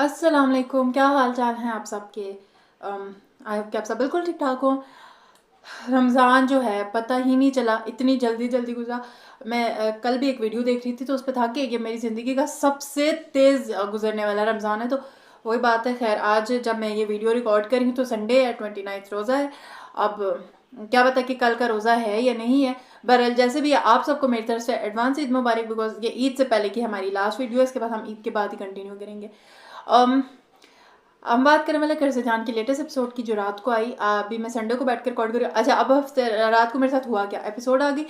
अस्सलाम वालेकुम, क्या हाल चाल हैं आप सबके। आई होप कि आप सब बिल्कुल ठीक ठाक हो। रमज़ान जो है पता ही नहीं चला, इतनी जल्दी जल्दी गुजरा। मैं कल भी एक वीडियो देख रही थी तो उस पर था कि ये मेरी ज़िंदगी का सबसे तेज़ गुजरने वाला रमज़ान है। तो वही बात है। खैर, आज जब मैं ये वीडियो रिकॉर्ड कर रही हूँ तो संडे है, 29 रोज़ा है। अब क्या पता कि कल का रोज़ा है या नहीं है। बहरहाल जैसे भी है, आप सबको मेरी तरफ से एडवांस ईद मुबारक, बिकॉज ये ईद से पहले की हमारी लास्ट वीडियो है। इसके बाद हम ईद के बाद ही कंटिन्यू करेंगे। um, हम बात करें वाले कर्ज जान की लेटेस्ट एपिसोड की जो रात को आई। अभी मैं संडे को बैठ कर रिकॉर्ड कर रही हूँ। अच्छा, अब हफ्ते रात को मेरे साथ हुआ क्या, एपिसोड आ गई।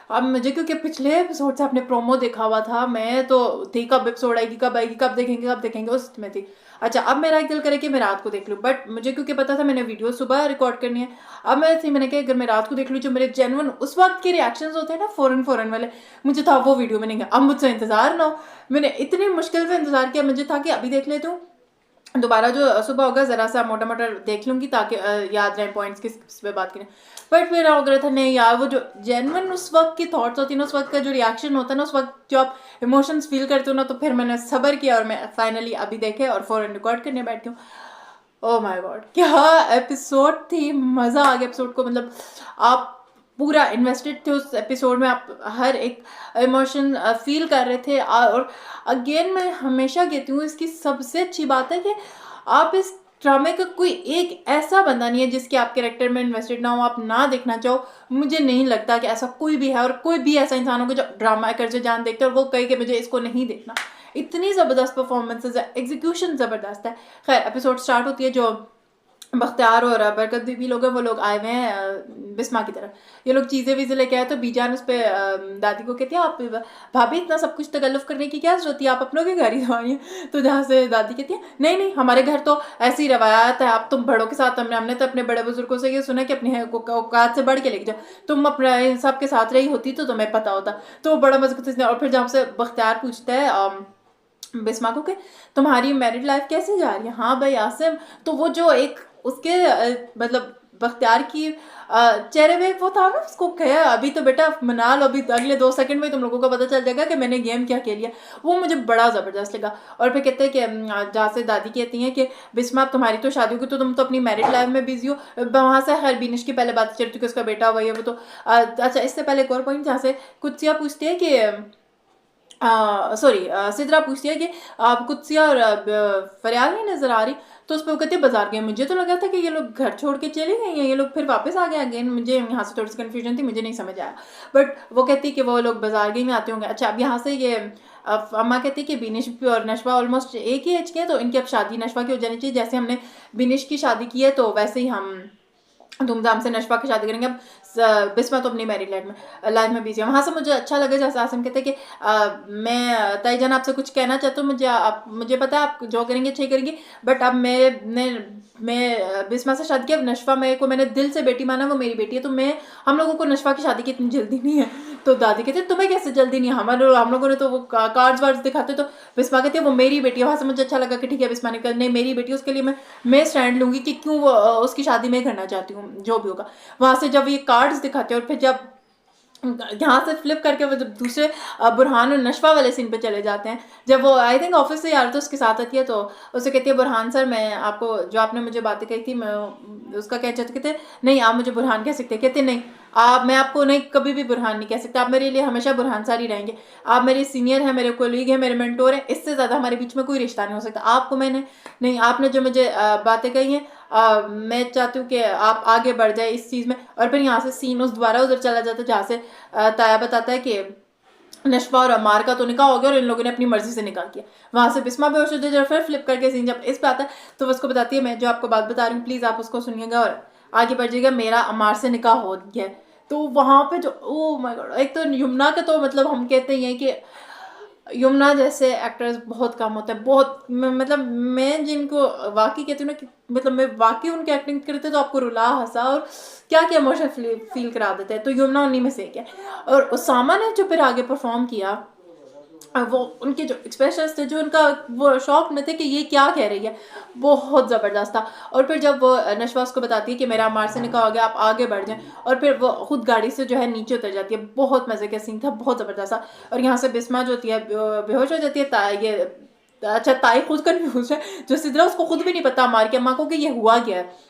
अब मुझे क्योंकि पिछले एपिसोड से आपने प्रोमो देखा हुआ था, मैं तो थी कब एपिसोड आएगी, कब देखेंगे उस में थी। अच्छा, अब मेरा एक दिल करे कि मैं रात को देख लूँ, बट मुझे क्योंकि पता था मैंने वीडियो सुबह रिकॉर्ड करनी है। अब मैंने कहा अगर मैं रात को देख लूँ, जो मेरे जेन्युइन उस वक्त के रिएक्शंस होते हैं ना, फौरन वाले, मुझे था वो वीडियो में नहीं गया। अब मुझसे इंतजार ना हो। मैंने इतनी मुश्किल से इंतजार किया, मुझे था कि अभी देख लेती हूँ, दोबारा जो सुबह होगा ज़रा सा मोटा मोटा देख लूँगी ताकि याद रहे पॉइंट्स किस पे बात करें। बट फिर हो गया था नहीं यार, वो जो जेन्युइन उस वक्त की थॉट्स होती है ना, उस वक्त का जो रिएक्शन होता है ना, उस वक्त जो आप इमोशंस फील करते हो ना, तो फिर मैंने सब्र किया और मैं फाइनली अभी देखे और फौरन रिकॉर्ड करने बैठी हूँ। ओह माय गॉड, क्या एपिसोड थी, मज़ा आ गया एपिसोड को। मतलब आप पूरा इन्वेस्टेड थे उस एपिसोड में, आप हर एक इमोशन फील कर रहे थे। और अगेन मैं हमेशा कहती हूँ, इसकी सबसे अच्छी बात है कि आप इस ड्रामे का कोई एक ऐसा बंदा नहीं है जिसके आप कैरेक्टर में इन्वेस्टेड ना हो, आप ना देखना चाहो। मुझे नहीं लगता कि ऐसा कोई भी है, और कोई भी ऐसा इंसान होगा जो ड्रामा कर जो जान देखते हैं और वो कहे कि मुझे इसको नहीं देखना। इतनी ज़बरदस्त परफॉर्मेंसेज है, एग्जीक्यूशन ज़बरदस्त है। खैर, एपिसोड स्टार्ट होती है, जो बख्तियार और बरकत बीबी लोग हैं, वो लोग आए हुए हैं बिस्मा की तरफ। ये लोग चीज़ें वीज़ें लेके आए, तो बीजान उस पर दादी को कहती है, आप भाभी इतना सब कुछ तकल्लुफ़ करने की क्या ज़रूरत है, आप अपनों के घर ही तो आई हैं। तो जहाँ से दादी कहती है, नहीं नहीं, हमारे घर तो ऐसी रवायात है, आप तुम बड़ों के साथ, हमने तो अपने बड़े बुजुर्गों से ये सुना कि अपनी औकात से बढ़ के लेके जाओ, तुम अपने सबके साथ रही होती तो तुम्हें पता होता। तो बड़ा मज़ा। और फिर जहाँ से बख्तियार पूछता है बिस्मा को कि तुम्हारी मैरिड लाइफ कैसे जा रही है। हाँ भाई आसिम, तो वो जो एक उसके मतलब बख्तियार की चेहरे में वो था ना, उसको कहा अभी तो बेटा मना लो, अभी अगले 2 सेकंड में तुम लोगों को पता चल जाएगा कि मैंने गेम क्या खेल लिया। वो मुझे बड़ा ज़बरदस्त लगा। और फिर कहते हैं कि जहाँ से दादी कहती हैं कि बिस्मा अब तुम्हारी तो शादी होगी, तो तुम तो अपनी मैरिड लाइफ में बिजी हो। वहाँ से खैर बिनिश की पहले बात चल रही थी कि उसका बेटा हुआ है वो तो अच्छा, इससे पहले एक और पॉइंट जहाँ से कुत्सिया पूछती है कि सॉरी, सिद्रा पूछती है कि आप कुत्सिया और फरियाल नहीं नजर आ रही। तो उस पर वो कहते हैं बाजार गए। मुझे तो लगा था कि ये लोग घर छोड़ के चले गए हैं, ये लोग फिर वापस आ गए अगेन। मुझे यहाँ से थोड़ी सी कन्फ्यूजन थी, मुझे नहीं समझ आया। बट वो कहती है कि वो लोग बाजार गए में आते होंगे। अच्छा, अब यहाँ से ये अम्मा कहती है कि बिनिश और नशवा ऑलमोस्ट एक ही एज के हैं, तो इनकी अब शादी नशवा की हो जानी चाहिए। जैसे हमने बिनिश की शादी की है, तो वैसे ही हम धूमधाम से नशवा की शादी करेंगे। अब बिस्मा तो अपनी मैरिड लाइफ में बिजी है। वहाँ से मुझे अच्छा लगा जैसे आसिम कहते हैं कि मैं ताईजान आपसे कुछ कहना चाहता हूँ, मुझे पता है आप जो करेंगे अच्छे करेंगे, बट अब मैं बिस्मा से शादी की, अब नशवा मेरे को मैंने दिल से बेटी माना, वो मेरी बेटी है, तो हम लोगों को नशवा की शादी की इतनी जल्दी नहीं है। तो दादी कहते तुम्हें कैसे जल्दी नहीं है, हम लोगों ने तो वो कार्ड्स वार्ड्स दिखाते। तो बिस्मा कहती है वो मेरी बेटी है। वहाँ से मुझे अच्छा लगा कि ठीक है, बिस्मा ने कहा नहीं मेरी बेटी, उसके लिए मैं स्टैंड लूंगी कि क्यों वो उसकी शादी में करना चाहती हूँ, जो भी होगा। वहाँ से जब ये कार्ड्स दिखाते हैं और फिर जब यहाँ से फ्लिप करके वो जब दूसरे बुरहान और नशवा वाले सीन पे चले जाते हैं, जब वो आई थिंक ऑफिस से यार तो उसके साथ आती है, तो उसे कहती है बुरहान सर, मैं आपको जो आपने मुझे बातें कही थी, मैं उसका कह चाहते, कहते नहीं आप मुझे बुरहान कह सकते, कहते नहीं मैं आपको नहीं कभी भी बुरहान नहीं कह सकता, आप मेरे लिए हमेशा बुरहान सर ही रहेंगे। आप मेरे सीनियर हैं, मेरे कोलीग हैं, मेरे मेंटोर हैं, इससे ज़्यादा हमारे बीच में कोई रिश्ता नहीं हो सकता। आपको मैंने नहीं, आपने जो मुझे बातें कही हैं, मैं चाहती हूँ कि आप आगे बढ़ जाए इस चीज़ में। और फिर यहाँ से सीन उस दोबारा उधर चला जाता है जहाँ से ताया बताता है कि नशवा और अमार का तो निकाह हो गया और इन लोगों ने अपनी मर्जी से निकाह किया। वहाँ से बिस्मा बेहोश हो जाए, फिर फ्लिप करके सीन जब इस पे आता है तो उसको बताती है मैं जो आपको बात बता रही हूँ प्लीज़ आप उसको सुनिएगा और आगे बढ़ जाइएगा, मेरा अमार से निकाह हो गया है। तो वहाँ पे जो ओ माय गॉड, एक तो यमुना का तो मतलब हम कहते हैं कि यमुना जैसे एक्टर्स बहुत कम होते हैं, बहुत मतलब मैं जिनको वाकई कहती हूँ ना कि मतलब मैं वाकई उनकी एक्टिंग करते तो आपको रुला हंसा और क्या क्या इमोशन फील करा देते हैं, तो यमुना उन्हीं में से एक है। और उसामा ने जो फिर आगे परफॉर्म किया, वो उनके जो एक्सप्रेशंस थे, जो उनका वो शौक में थे कि ये क्या कह रही है, बहुत ज़बरदस्त था। और फिर जब वो नशवा उसको बताती है कि मेरा अमार से निकाह हो गया, आप आगे बढ़ जाएं, और फिर वो खुद गाड़ी से जो है नीचे उतर जाती है, बहुत मज़े का सीन था, बहुत ज़बरदस्त था। और यहाँ से बिस्मा जो होती है बेहोश हो जाती है, ये अच्छा ताई खुद कन्फ्यूज है, जो सिद्रा उसको खुद भी नहीं पता अमार की अम्मा को कि ये हुआ क्या है।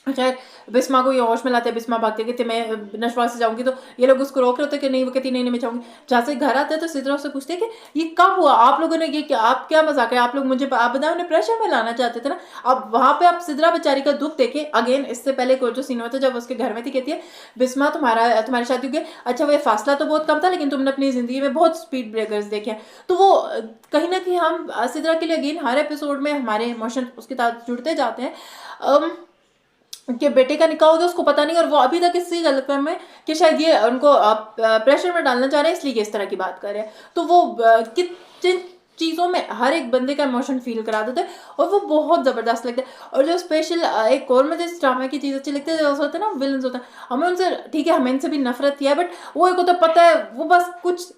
खैर बिस्मा को ये होश में लाते हैं, बिस्मा भागते कहते मैं नशवा से जाऊंगी, तो ये लोग उसको रोक रहे होते कि नहीं, वो कहती नहीं नहीं मैं जाऊंगी। जहाँ से घर आते हैं तो सिद्रा उससे पूछते हैं कि ये कब हुआ, आप लोगों ने ये क्या, आप क्या मजाक है, आप लोग मुझे आप बताओ, उन्हें प्रेशर में लाना चाहते थे ना। अब वहां पे आप सिद्रा बेचारी का दुख देखे। अगेन इससे पहले कोई जो सीन हुआ था जब उसके घर में थी, कहती है बिस्मा तुम्हारी शादी हो गई, अच्छा वो फासला तो बहुत कम था लेकिन तुमने अपनी जिंदगी में बहुत स्पीड ब्रेकर्स देखे हैं। तो वो कहीं ना कहीं हम सिद्रा के लिए अगेन हर एपिसोड में हमारे इमोशन उसके साथ जुड़ते जाते हैं। उनके बेटे का निकाह हो गया, उसको पता नहीं, और वो अभी तक इसी गलतफहमी में कि शायद ये उनको प्रेशर में डालना चाह रहे हैं, इसलिए इस तरह की बात कर रहे हैं। तो वो किन चीज़ों में हर एक बंदे का इमोशन फील करा देते हैं, और वो बहुत ज़बरदस्त लगता है। और जो स्पेशल एक और मुझे इस ड्रामा की चीज़ अच्छी लगती है, जो होता है ना विलन्स होता है, हमें उनसे ठीक है, हमें इनसे भी नफरत किया है, बट वो एक होता है पता है वो बस कुछ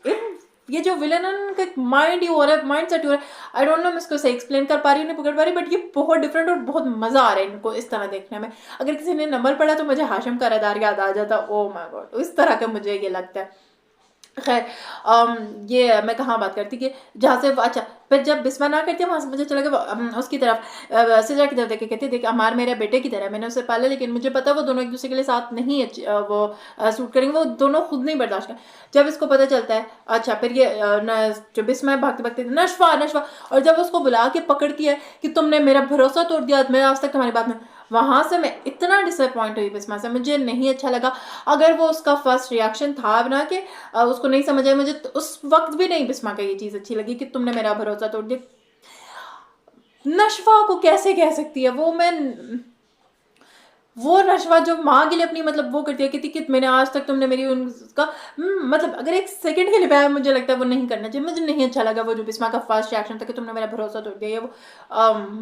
ये जो विलन है उनका माइंड ही हो रहा है, माइंड सेट हो रहा है। आई डोंट नो मैं इसको सही एक्सप्लेन कर पा रही हूँ नहीं पकड़ पा रही, बट ये बहुत डिफरेंट और बहुत मजा आ रहा है इनको इस तरह देखने में। अगर किसी ने नंबर पढ़ा तो मुझे हाशिम का रदार याद आ जाता, ओ माय गॉड, इस तरह का मुझे ये लगता है। खैर ये मैं कहाँ बात करती कि जहाँ से अच्छा, फिर जब बिस्मा ना करती है वहाँ से मुझे चला गया उसकी तरफ, सिजा की तरफ देख के कहती देख अमार मेरे बेटे की तरह है, मैंने उसे पाला, लेकिन मुझे पता वो दोनों एक दूसरे के लिए साथ नहीं वो सूट करेंगे, वो दोनों खुद नहीं बर्दाश्त करें। जब इसको पता चलता है, अच्छा फिर ये जो बिस्मा भागते भागते नशवा नशवा, और जब उसको बुला के पकड़ती है कि तुमने मेरा भरोसा तोड़ दिया, मैं आज तक तुम्हारी बात में, वहां से मैं इतना डिसअपॉइंट हुई बिस्मा से, मुझे नहीं अच्छा लगा। अगर वो उसका फर्स्ट रिएक्शन था ना कि उसको नहीं समझ आया, मुझे तो उस वक्त भी नहीं बिस्मा का ये चीज़ अच्छी लगी कि तुमने मेरा भरोसा तोड़ दिया। नशवा को कैसे कह सकती है वो नशवा जो माँ के लिए अपनी मतलब वो करती है कि मैंने आज तक तुमने मेरी उनका मतलब अगर एक सेकंड के लिए भी मुझे लगता है वो नहीं करना चाहिए। मुझे नहीं अच्छा लगा वो जो बिस्मा का फर्स्ट रिएक्शन था कि तुमने मेरा भरोसा तोड़ दिया, वो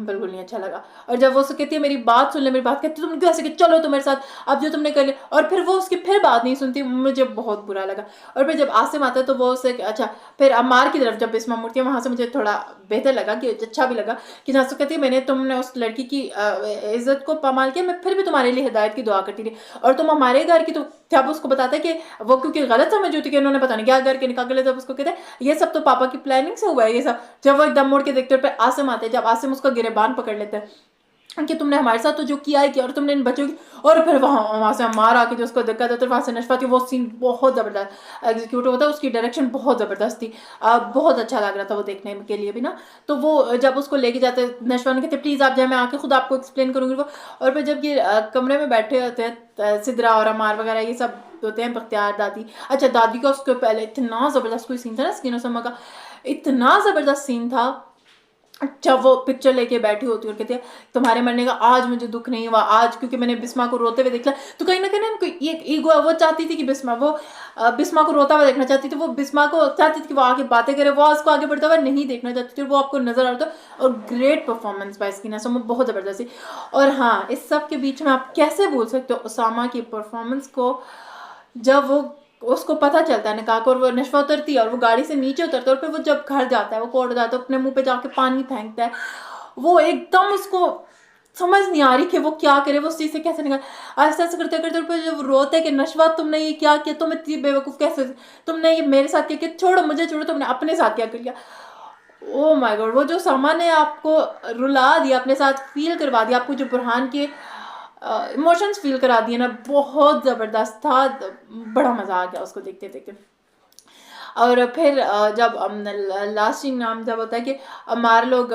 बिल्कुल नहीं अच्छा लगा। और जब वो उससे कहती है मेरी बात सुन ले, मेरी बात कहती तुम क्यों ऐसे कि चलो तो मेरे साथ, अब जो तुमने कर लिया, और फिर वो उसकी फिर बात नहीं सुनती, मुझे बहुत बुरा लगा। और फिर जब आसिम आता है तो वो उसे अच्छा, फिर अम्मार की तरफ जब बिस्मा मुड़ती है वहां से मुझे थोड़ा बेहतर लगा, कि अच्छा भी लगा कि जहाँ से कहती है मैंने तुमने उस लड़की की इज्जत को पामाल किया, मैं फिर भी तुम्हारे लिए हिदायत की दुआ करती थी, और तुम हमारे घर की, तो जब उसको बताता है कि वो क्योंकि गलत समझ होती कि उन्होंने पता नहीं क्या घर के निकाल के, जब उसको कहते हैं ये सब तो पापा की प्लानिंग से हुआ है ये सब, जब वो एकदम मुड़ के देखते हैं, फिर आसिम आते हैं, जब आसिम उसका गिरेबान पकड़ लेता है कि तुमने हमारे साथ तो जो किया है किया, और तुमने इन बच्चों की, और फिर वहाँ से मार आके जो उसको दिक्कत होती है, वहाँ से नशवा थी, वो सीन बहुत ज़बरदस्त एग्जीक्यूट होता है, उसकी डायरेक्शन बहुत ज़बरदस्त थी, बहुत अच्छा लग रहा था वो देखने के लिए भी ना। तो वो जब उसको लेके जाते नशवा ने कहते प्लीज़ आप जाए, मैं आके खुद आपको एक्सप्लेन करूँगी वो। और फिर जब ये कमरे में बैठे होते हैं सिद्रा और अमार वगैरह ये सब होते हैं, बख्तियार दादी, अच्छा दादी का उसके पहले इतना ज़बरदस्त कोई सीन था ना स्किन समा का, इतना ज़बरदस्त सीन था जब वो पिक्चर लेके बैठी होती है और कहती है तुम्हारे मरने का आज मुझे दुख नहीं हुआ, आज क्योंकि मैंने बिस्मा को रोते हुए देखा। तो कहीं ना कहीं ये ईगो वो चाहती थी कि बिस्मा को रोता हुआ देखना चाहती थी, वो बिस्मा को चाहती थी कि वो आगे बातें करे, वो उसको आगे बढ़ता हुआ नहीं देखना चाहती थी, वो आपको नजर आ रहा था। और ग्रेट परफॉर्मेंस बाय स्किन समा, बहुत ज़बरदस्त थी। और हाँ, इस सब के बीच में आप कैसे भूल सकते हो उसामा की परफॉर्मेंस को, जब वो उसको पता चलता है निकाह को, और वो नशवा उतरती है और वो गाड़ी से नीचे उतरता है, और फिर वो जब घर जाता है वो कोर्ट जाता है, अपने मुंह पे जाके पानी फेंकता है, वो एकदम उसको समझ नहीं आ रही कि वो क्या करे, वो उस चीज़ से कैसे निकाल, ऐसा ऐसा करते करते फिर जब रोते है कि नशवा तुमने ये क्या किया, तुम इतनी बेवकूफ़ कैसे, तुमने ये मेरे साथ क्या किया, छोड़ो मुझे छोड़ो, तुमने अपने साथ क्या कर लिया। ओ माय गॉड, वो जो सामान ने आपको रुला दिया, अपने साथ फील करवा दिया, आपको जो बुरहान के इमोशंस फील करा दिए ना, बहुत ज़बरदस्त था, बड़ा मज़ा आ गया उसको देखते देखते। और फिर जब लास्ट सीन नाम जब होता है कि हमारे लोग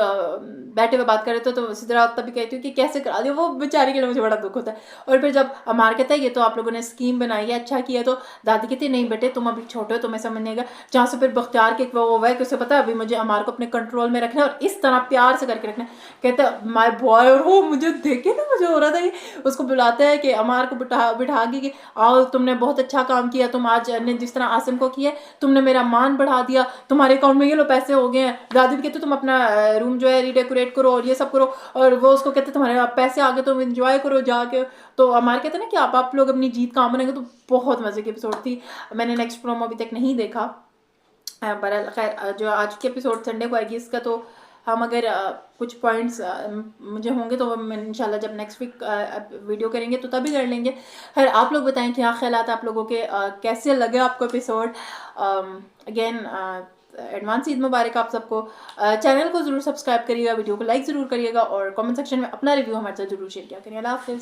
बैठे हुए बात कर रहे थे, तो सिद्रा तभी कहती हूँ कि कैसे करा दिया, वो बेचारी के लिए मुझे बड़ा दुख होता है। और फिर जब अमार कहता है ये तो आप लोगों ने स्कीम बनाई है, अच्छा किया, तो दादी कहती है नहीं बेटे तुम अभी छोटे हो, तुम्हें समझ नहीं आएगा। जहाँ से फिर बख्तियार के वो है कि उसे पता है अभी मुझे अमार को अपने कंट्रोल में रखना है, और इस तरह प्यार से करके रखना है। कहता है माई बॉय, और वो मुझे देखे ना मुझे हो रहा था कि उसको बुलाता है कि अमार को बिठा के आओ तुमने बहुत अच्छा काम किया, तुम आज ने जिस तरह आसिम को किया, तुमने मेरा मान बढ़ा दिया, तुम्हारे अकाउंट में ये लो पैसे हो गए हैं। दादी भी कहते तुम अपना रूम जो है रिडेकोरेट करो और ये सब करो, और वो उसको कहते तुम्हारे पैसे आ गए तुम एंजॉय करो जाके। तो हमारे कहते ना कि आप लोग अपनी जीत काम बनेंगे। तो बहुत मजे की एपिसोड थी। मैंने नेक्स्ट प्रोमो अभी तक नहीं देखा, पर खैर जो आज की एपिसोड संडे को आएगी इसका, तो हम अगर कुछ पॉइंट्स मुझे होंगे तो मैं इंशाल्लाह जब नेक्स्ट वीक वीडियो करेंगे तो तभी कर लेंगे। खैर आप लोग बताएं क्या ख्याल आप लोगों के, कैसे लगे आपको एपिसोड। अगेन एडवांस ईद मुबारक आप सबको। चैनल को ज़रूर सब्सक्राइब करिएगा, वीडियो को लाइक ज़रूर करिएगा और कमेंट सेक्शन में अपना रिव्यू हमारे साथ ज़रूर शेयर किया करिए। अल्लाह हाफ़िज़।